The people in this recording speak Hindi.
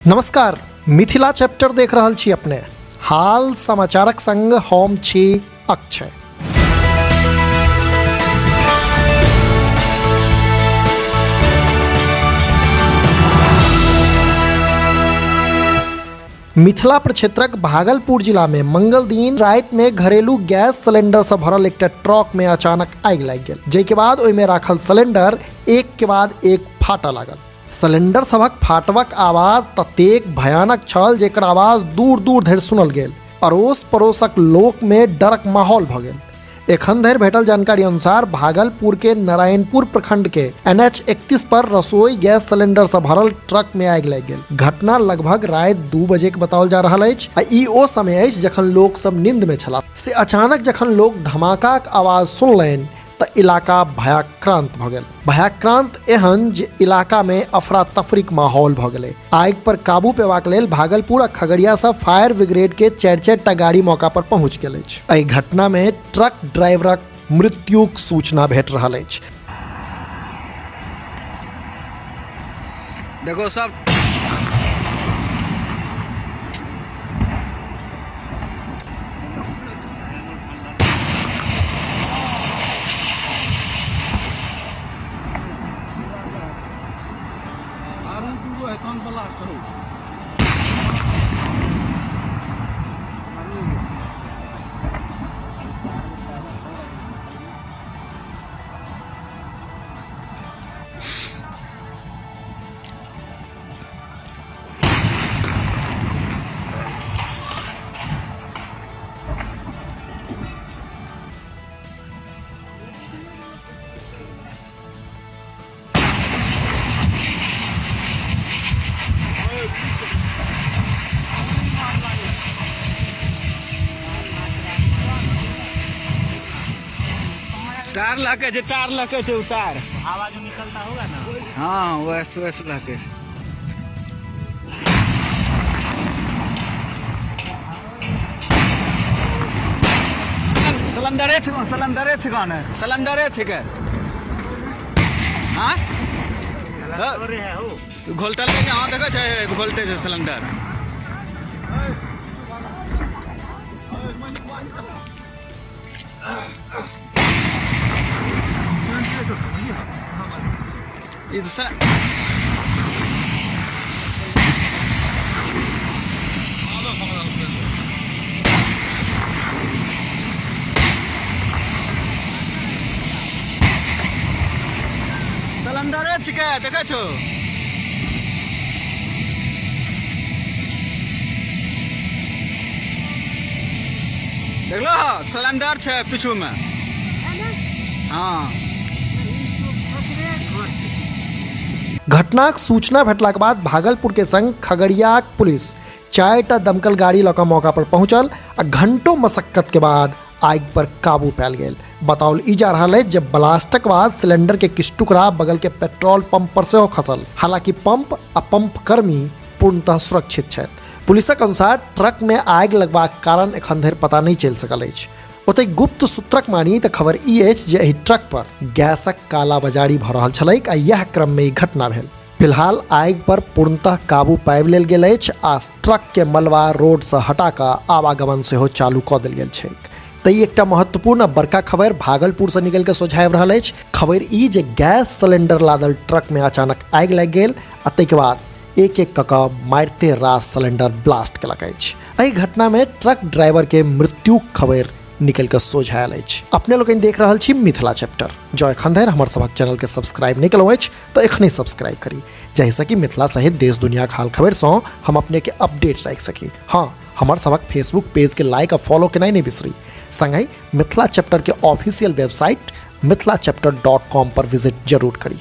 नमस्कार, मिथिला चैप्टर देख रहल छी अपने। हाल समाचारक संग हम छी अक्षय। मिथिला प्रक्षेत्रक भागलपुर जिला में मंगल दिन रात में घरेलू गैस सिलेंडर से भरल एक ट्रक में अचानक आगि लागि गेल, जैके बाद ओहिमे राखल सिलेंडर एक के बाद एक फाटऽ लागल। सिलेंडर सभक फाटबाक आवाज ततेक भयानक छल जेकर आवाज दूर दूर धरि सुनल गेल। अड़ोस पड़ोसक लोक में डरक माहौल भऽ गेल। एखन धरि भेटल जानकारी अनुसार भागलपुर के नारायणपुर प्रखंड के NH 31 पर रसोई गैस सिलेंडर से भरल ट्रक में आगि लागि गेल। घटना लगभग रात 2 बजे के बताओल जा रहल अछि आ ई ओ समय अछि जखन लोक सब नींद में छला से अचानक जखन लोक धमाकाक आवाज सुनलनि तऽ इलाका भयाक्रांत भऽ गेल। भयाक्रांत एहन जे इलाका में अफरा तफरीक माहौल भऽ गेलै। आगि पर काबू पेबाक लेल भागलपुर आ खगड़िया से फायर ब्रिगेड के 4 टा गाड़ी मौका पर पहुंच गेल अछि। एहि घटना में ट्रक ड्राइवरक मृत्युक सूचना भेट रहल अछि। देखो सब ब्लास्ट हो टार लगे से उतार आवाज निकलता होगा ना। हाँ वैसे वैसे लगे सिलेंडरे छिके हाँ घोल्टल लेके हाँ देखो छै वोल्टेज है सिलेंडर। सिलेंडरे छिके देखे छो देख लो सिलेंडर छै पीछू में। हाँ घटनाक सूचना भेटलाक बाद भागलपुर के संग खगड़ियाक पुलिस 4 टा दमकल गाड़ी लऽ कऽ मौका पर पहुंचल आ घंटों मशक्कत के बाद आगि पर काबू पायल गेल। बताओल ई जा रहल है जब ब्लास्टक बाद सिलेंडर के किछु टुकड़ा बगल के पेट्रोल पंप पर सेहो खसल। हालांकि पंप आ पंप कर्मी पूर्णतः सुरक्षित छथि। पुलिसक अनुसार ट्रक में आगि लगबाक कारण एखन धरि पता नहि चलि सकल अछि। ओतहि गुप्त सूत्रक मानी तऽ खबर ई अछि जे एहि ट्रक पर गैसक कालाबाजारी भऽ रहल छलैक आ यह क्रम में ई घटना भेल। फिलहाल आगि पर पूर्णतः काबू पाबि लेल गेल अछि आ ट्रक के मलबा रोड से हटा कऽ आवागमन सेहो चालू कऽ देल गेल छैक। तऽ ई एकटा महत्वपूर्ण बड़का खबर भागलपुर से निकल के सोझाबि रहल अछि। खबर ई जे गैस सिलेंडर लादल ट्रक में अचानक आगि लागि गेल आ ताहिके बाद एक एक कऽ मारिते रास सिलेंडर ब्लास्ट केलक अछि। एहि घटना में ट्रक ड्राइवर के मृत्युक खबर निकल के सोझायल अछि। अपने लोग देख रहल छी मिथिला चैप्टर। जो एखन धरि हमर सबक चैनल के सब्सक्राइब नहीं केलहुँ अछि तऽ एखने सब्सक्राइब करी, जाहिसँ कि मिथिला सहित देश दुनिया के हाल खबर सँ हम अपने के अपडेट राखि सकी। हाँ, हमर सबक फेसबुक पेज के लाइक आ फॉलो केनाइ नहीं बिसरी। संगहि मिथिला चैप्टर के ऑफिशियल वेबसाइट mithlachapter.com पर विजिट जरूर करी।